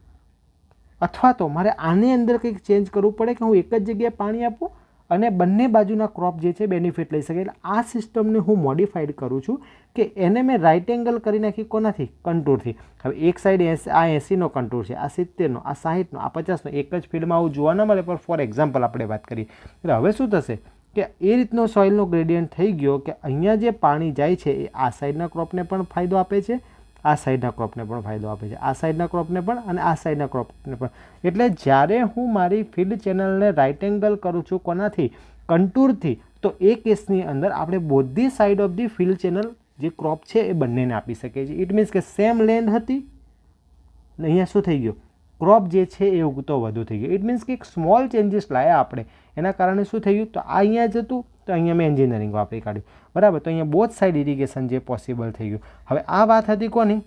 અથવા તો મારે આની અંદર કંઈક ચેન્જ કરવું પડે કે હું એક જ જગ્યાએ પાણી આપું અને બંને બાજુના ક્રોપ જે છે બેનિફિટ લઈ શકે. એટલે આ સિસ્ટમને હું મોડિફાઈડ કરું છું કે એને મેં રાઇટ એંગલ કરી નાખી કોનાથી? કન્ટુરથી. હવે એક સાઈડ આ 80નો કન્ટુર છે, આ 70નો, આ 60નો, આ 50નો, એક જ ફિલ્ડમાં આવું જોવા ન મળે, પણ ફોર એક્ઝામ્પલ આપણે વાત કરીએ. એટલે હવે શું થશે કે એ રીતનો સોઇલનો ગ્રેડિયન્ટ થઈ ગયો કે અહીંયા જે પાણી જાય છે એ આ સાઈડના ક્રોપને પણ ફાયદો આપે છે, આ સાઈડના ક્રોપને પણ ફાયદો આપે છે, આ સાઈડના ક્રોપને પણ અને આ સાઈડના ક્રોપને પણ. એટલે જ્યારે હું મારી ફિલ્ડ ચેનલને રાઇટ એંગલ કરું છું કોનાથી? કન્ટુરથી, તો એ કેસની અંદર આપણે both side of the field channel જે ક્રોપ છે એ બંનેને આપી શકીએ છીએ. ઇટ મીન્સ કે સેમ લેન્ડ હતી ને અહીંયા શું થઈ ગયું? ક્રોપ જે છે એ ઉગતો વધુ થઈ ગયો. ઇટ મીન્સ કે એક સ્મોલ ચેન્જીસ લાવ્યા આપણે, એના કારણે શું થઈ ગયું? તો આ અહીંયા જતું, તો અહીંયા મેં એન્જિનિયરિંગ વાપરી કાઢ્યું, બરાબર. તો અહીંયા બોથ સાઈડ ઇરિગેશન જે પોસિબલ થઈ ગયું. હવે આ વાત હતી કોની?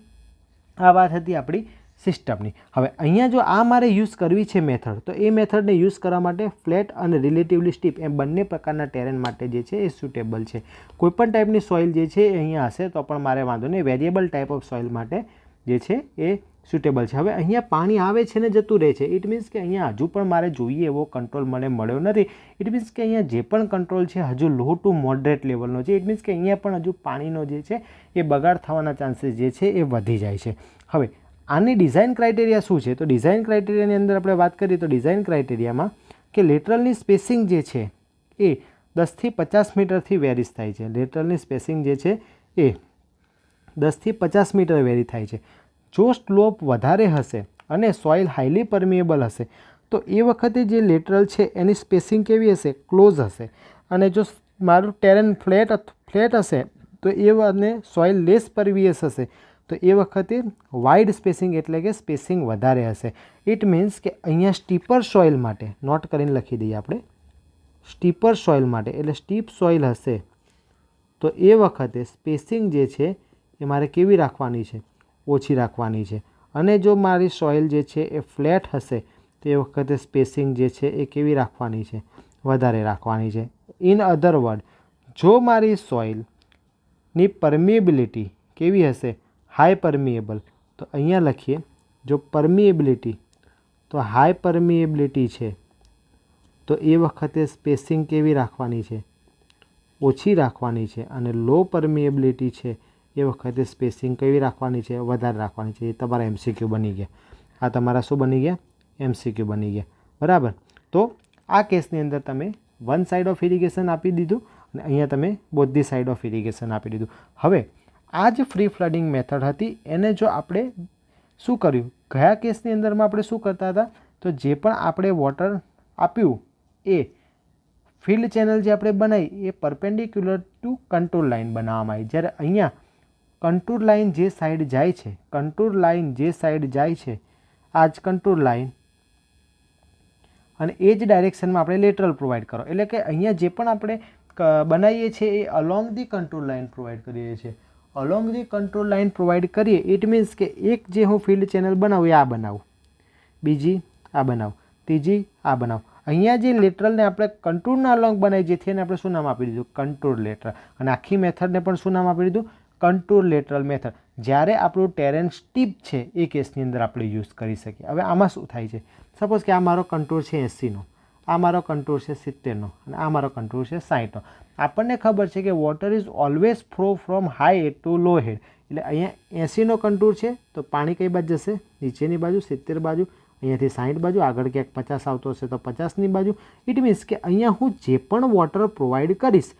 આ વાત હતી આપણી સિસ્ટમની. હવે અહીંયા જો આ મારે યુઝ કરવી છે મેથડ, તો એ મેથડને યુઝ કરવા માટે ફ્લેટ અને રિલેટિવલી સ્ટીપ એમ બંને પ્રકારના ટેરેન માટે જે છે એ સુટેબલ છે. કોઈપણ ટાઈપની સોઇલ જે છે એ અહીંયા હશે તો પણ મારે વાંધો નહીં. વેરિયેબલ ટાઈપ ઓફ સોઇલ માટે જે છે એ સુટેબલ છે. હવે અહીંયા પાણી આવે છે ને જતું રહે છે. ઇટ મીન્સ કે અહીંયા હજુ પણ મારે જોઈએ એવો કંટ્રોલ મને મળ્યો નથી. ઇટ મીન્સ કે અહીંયા જે પણ કંટ્રોલ છે હજુ લો ટુ મોડરેટ લેવલનો છે. ઇટ મીન્સ કે અહીંયા પણ હજુ પાણીનો જે છે એ બગાડ થવાના ચાન્સીસ જે છે એ વધી જાય છે. હવે આની ડિઝાઇન ક્રાઇટેરિયા શું છે? તો ડિઝાઇન ક્રાઇટેરિયાની અંદર આપણે વાત કરીએ તો ડિઝાઇન ક્રાઇટેરિયામાં કે લેટરલની સ્પેસિંગ જે છે એ 10થી 50 મીટરથી વેરીઝ થાય છે. લેટરલની સ્પેસિંગ જે છે એ 10થી 50 મીટર વેરી થાય છે. જો સ્લોપ વધારે હશે અને સોઇલ હાઈલી પરમિએબલ હશે તો એ વખતે જે લેટરલ છે એની સ્પેસિંગ કેવી હશે? ક્લોઝ હશે. અને જો મારું ટેરેન ફ્લેટ હશે તો એ અને સોઇલ લેસ પરવિયસ હશે તો એ વખતે વાઇડ સ્પેસિંગ એટલે કે સ્પેસિંગ વધારે હશે. ઇટ મીન્સ કે અહીંયા સ્ટીપર સોઇલ માટે, નોટ કરીને લખી દઈએ આપણે, સ્ટીપર સોઇલ માટે એટલે સ્ટીપ સોઇલ હશે તો એ વખતે સ્પેસિંગ જે છે એ મારે કેવી રાખવાની છે? ઓછી રાખવાની છે. અને જો મારી સોઇલ જે છે એ ફ્લેટ હશે તો એ વખતે સ્પેસિંગ જે છે એ કેવી રાખવાની છે? વધારે રાખવાની છે. ઇન અધર વર્ડ, જો મારી સોઇલની પરમિએબિલિટી કેવી હશે? હાઈ પરમિએબલ, તો અહીંયા લખીએ જો પરમિએબિલિટી, તો હાઈ પરમિએબિલિટી છે તો એ વખતે સ્પેસિંગ કેવી રાખવાની છે? ઓછી રાખવાની છે. અને લો પરમિએબિલિટી છે એ વખતે સ્પેસિંગ કેવી રાખવાની છે? વધારે રાખવાની છે. એ તમારા MCQ બની ગયા. આ તમારા શું બની ગયા? MCQ બની ગયા, બરાબર. તો આ કેસની અંદર તમે વન સાઈડ ઓફ ઇરિગેશન આપી દીધું અને અહીંયા તમે બોધી સાઈડ ઓફ ઇરિગેશન આપી દીધું. હવે આ જ ફ્રી ફ્લડિંગ મેથડ હતી એને જો આપણે શું કર્યું? ગયા કેસની અંદરમાં આપણે શું કરતા હતા? તો જે પણ આપણે વોટર આપ્યું એ ફિલ્ડ ચેનલ જે આપણે બનાવી એ પરપેન્ડિક્યુલર ટુ કન્ટુર લાઇન બનાવવામાં આવી. જ્યારે અહીંયા કન્ટુર લાઇન જે સાઈડ જાય છે, કન્ટુર લાઇન જે સાઈડ જાય છે આ જ કન્ટુર લાઇન અને એ જ ડાયરેક્શનમાં આપણે લેટરલ પ્રોવાઈડ કરો. એટલે કે અહીંયા જે પણ આપણે બનાવીએ છીએ એ along the contour line provide કરીએ છીએ. Along the contour line provide કરીએ ઇટ મીન્સ કે એક જે હું ફિલ્ડ ચેનલ બનાવું એ આ બનાવું, બીજી આ બનાવું, ત્રીજી આ બનાવું. અહીંયા જે લેટરલને આપણે કન્ટુરના અલોંગ બનાવી જેથી એને આપણે શું નામ આપી દીધું? Contour lateral. અને આખી મેથડને પણ શું નામ આપી દીધું? Contour lateral method. જ્યારે આપણું ટેરેન સ્ટીપ છે એ કેસની અંદર આપણે યુઝ કરી શકીએ. હવે આમાં શું થાય છે, સપોઝ કે આ મારો કંટ્રોલ છે 80નો, આ મારો કંટ્રોલ છે 70નો અને આ મારો કંટ્રોલ છે 60નો. આપણને ખબર છે કે water is always flow from high head to low head. એટલે અહીંયા 80નો કંટ્રોલ છે તો પાણી કઈ બાજુ જશે, નીચેની બાજુ, 70 બાજુ, અહીંયાથી 60 બાજુ, આગળ ક્યાંક 50 આવતો હશે તો 50ની બાજુ. ઇટ મીન્સ કે અહીંયા હું જે પણ વોટર પ્રોવાઈડ કરીશ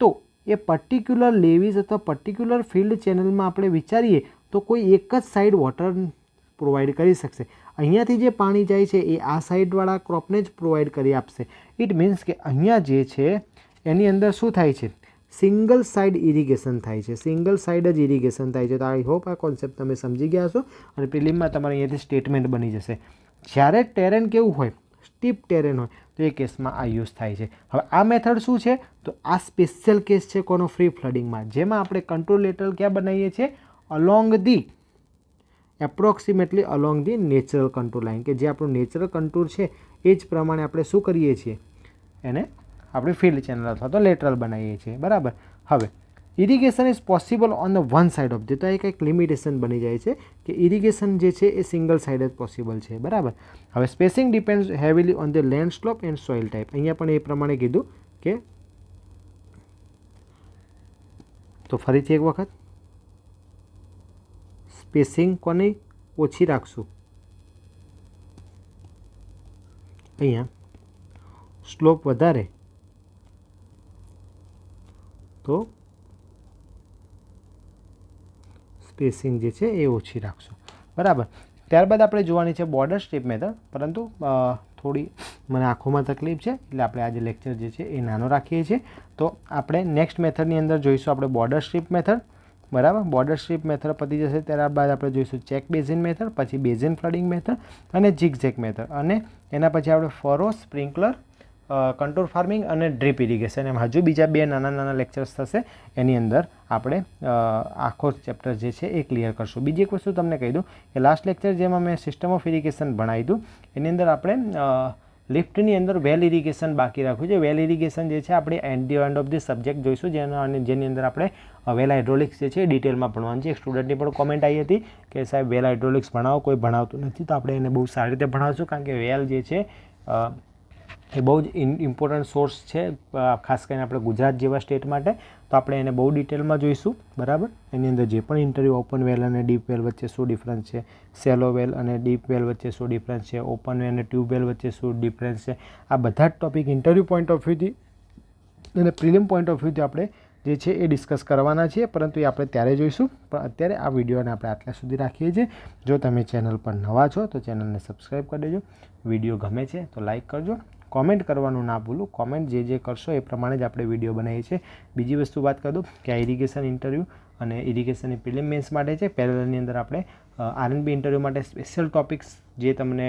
તો એ પર્ટિક્યુલર લેવીઝ અથવા પર્ટિક્યુલર ફિલ્ડ ચેનલમાં આપણે વિચારીએ તો કોઈ એક જ સાઈડ વોટર પ્રોવાઈડ કરી શકશે. અહીંયાથી જે પાણી જાય છે એ આ સાઈડવાળા ક્રોપને જ પ્રોવાઈડ કરી આપશે. ઇટ મીન્સ કે અહીંયા જે છે એની અંદર શું થાય છે, સિંગલ સાઇડ ઇરિગેશન થાય છે, સિંગલ સાઇડ જ ઇરિગેશન થાય છે. તો આઈ હોપ આ કોન્સેપ્ટ તમે સમજી ગયા છો અને પ્રિલિમમાં તમારે અહીંયાથી સ્ટેટમેન્ટ બની જશે. જ્યારે ટેરેન કેવું હોય, સ્ટીપ ટેરેન હોય તો એ કેસમાં આ યુઝ થાય છે. હવે આ મેથડ શું છે, તો આ સ્પેશિયલ કેસ છે કોનો, ફ્રી ફ્લડિંગમાં, જેમાં આપણે કંટ્રોલ લેટરલ ક્યાં બનાવીએ છીએ, along the approximately along the natural control line, કે જે આપણું નેચરલ કંટ્રોલ છે એ જ પ્રમાણે આપણે શું કરીએ છીએ, એને આપણે ફિલ્ડ ચેનલ અથવા તો લેટરલ બનાવીએ છીએ. બરાબર. હવે irrigation is possible on the one side of the, તો એક એક લિમિટેશન બની જાય છે કે ઇરિગેશન જે છે એ સિંગલ સાઇડ જ પોસિબલ છે. બરાબર. હવે spacing depends heavily on the land slope and soil type. અહીંયા પણ એ પ્રમાણે કીધું કે, તો ફરીથી એક વખત સ્પેસિંગ કોની ઓછી રાખશું, અહીંયા સ્લોપ વધારે તો સ્પેસિંગ જે છે એ ઓછી રાખશું. બરાબર. ત્યારબાદ આપણે જોવાની છે બોર્ડર સ્ટ્રીપ મેથડ, પરંતુ થોડી મને આંખોમાં તકલીફ છે એટલે આપણે આજે લેક્ચર જે છે એ નાનો રાખીએ છીએ. તો આપણે નેક્સ્ટ મેથડની અંદર જોઈશું આપણે બોર્ડર સ્ટ્રીપ મેથડ. બરાબર. બોર્ડર સ્ટ્રીપ મેથડ પતી જશે ત્યારબાદ આપણે જોઈશું ચેક બેઝિન મેથડ, પછી બેઝિન ફ્લડિંગ મેથડ અને ઝિગઝેગ મેથડ, અને એના પછી આપણે ફરો, સ્પ્રિંકલર, કંટ્રોલ ફાર્મિંગ અને ડ્રીપ ઇરિગેશન, એમ હજુ બીજા 2 નાના નાના લેક્ચર્સ થશે. એની અંદર આપણે આખો ચેપ્ટર જે છે એ ક્લિયર કરશું. બીજી એક વસ્તુ તમને કહી દઉં કે લાસ્ટ લેક્ચર જેમાં મેં સિસ્ટમ ઓફ ઇરિગેશન ભણાવી હતું એની અંદર આપણે લિફ્ટની અંદર વેલ ઇરિગેશન બાકી રાખ્યું છે. વેલ ઇરિગેશન જે છે આપણે એન્ડ ઓફ ધી સબ્જેક્ટ જોઈશું, જેની અંદર આપણે વેલ હાઇડ્રોલિક્સ જે છે એ ડિટેલમાં ભણવાનું છે. એક સ્ટુડન્ટની પણ કોમેન્ટ આવી હતી કે સાહેબ વેલ હાઇડ્રોલિક્સ ભણાવો, કોઈ ભણાવતું નથી, તો આપણે એને બહુ સારી રીતે ભણાવશું, કારણ કે વેલ જે છે એ બહુ જ ઇમ્પોર્ટન્ટ સોર્સ છે, ખાસ કરીને આપણે ગુજરાત જેવા સ્ટેટ માટે. તો આપણે એને બહુ ડિટેલમાં જોઈશું. બરાબર. એની અંદર જે પણ ઇન્ટરવ્યૂ ઓપન વેલ અને ડીપ વેલ વચ્ચે શું ડિફરન્સ છે, સેલો વેલ અને ડીપ વેલ વચ્ચે શું ડિફરન્સ છે, ઓપન વેલ અને ટ્યુબ વેલ વચ્ચે શું ડિફરન્સ છે, આ બધા જ ટોપિક ઇન્ટરવ્યૂ પોઈન્ટ ઓફ વ્યૂથી અને પ્રિલિમ પોઈન્ટ ઓફ વ્યૂથી આપણે જે છે એ ડિસ્કસ કરવાના છીએ, પરંતુ એ આપણે ત્યારે જોઈશું. પણ અત્યારે આ વિડીયોને આપણે આટલા સુધી રાખીએ છીએ. જો તમે ચેનલ પર નવા છો તો ચેનલને સબસ્ક્રાઈબ કરી દેજો. વિડીયો ગમે છે તો લાઇક કરજો. કોમેન્ટ કરવાનું ના ભૂલું. કોમેન્ટ જે કરશો એ પ્રમાણે જ આપણે વિડીયો બનાવીએ છીએ. બીજી વસ્તુ વાત કરી દઉં કે આ ઇરિગેશન ઇન્ટરવ્યૂ અને ઇરિગેશનની પ્રિલિમ મેન્સ માટે છે. પેરેલલની અંદર આપણે આરએનબી ઇન્ટરવ્યૂ માટે સ્પેશિયલ ટોપિક્સ જે તમને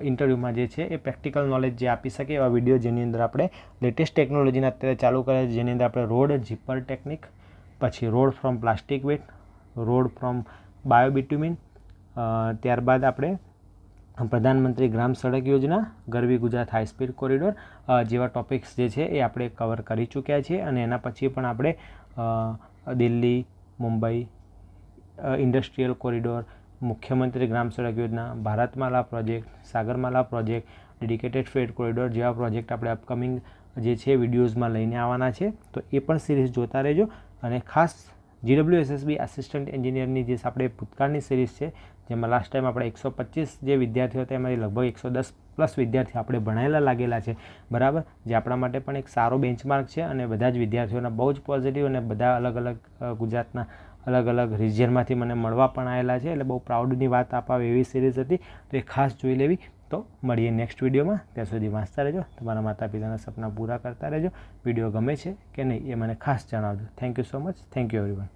ઇન્ટરવ્યૂમાં જે છે એ પ્રેક્ટિકલ નોલેજ જે આપી શકે એવા વિડીયો, જેની અંદર આપણે લેટેસ્ટ ટેકનોલોજીના અત્યારે ચાલુ કરે છે, જેની અંદર આપણે રોડ જીપર ટેકનિક, પછી road from plastic waste, road from biobitumen, ત્યારબાદ આપણે Pradhanmantri Gram Sadak Yojana, Garvi Gujarat high speed corridor જેવા ટોપિક્સ જે છે એ આપણે કવર કરી ચૂક્યા છીએ. અને એના પછી પણ આપણે દિલ્હી, મુંબઈ ઇન્ડસ્ટ્રીયલ કોરિડોર, મુખ્યમંત્રી ગ્રામ સડક યોજના, Bharatmala project, Sagarmala project, dedicated freight corridor જેવા પ્રોજેક્ટ આપણે અપકમિંગ જે છે વિડીયોઝમાં લઈને આવવાના છે. તો એ પણ સિરીઝ જોતા રહેજો. અને ખાસ GWSSB આસિસ્ટન્ટ એન્જિનિયરની જે આપણે ભૂતકાળની સિરીઝ છે, જેમાં લાસ્ટ ટાઈમ આપણે 125 જે વિદ્યાર્થીઓ હતા એમાંથી લગભગ 110+ વિદ્યાર્થીઓ આપણે ભણાયેલા લાગેલા છે. બરાબર. જે આપણા માટે પણ એક સારો બેન્ચમાર્ક છે અને બધા જ વિદ્યાર્થીઓના બહુ જ પોઝિટિવ, અને બધા અલગ અલગ ગુજરાતના અલગ અલગ રિજિયનમાંથી મને મળવા પણ આવેલા છે. એટલે બહુ પ્રાઉડની વાત અપાવે એવી સિરીઝ હતી, તો એ ખાસ જોઈ લેવી. તો મળીએ નેક્સ્ટ વિડીયોમાં. ત્યાં સુધી વાંચતા રહેજો, તમારા માતા પિતાના સપના પૂરા કરતા રહેજો. વિડીયો ગમે છે કે નહીં એ મને ખાસ જણાવજો. Thank you so much. Thank you everyone.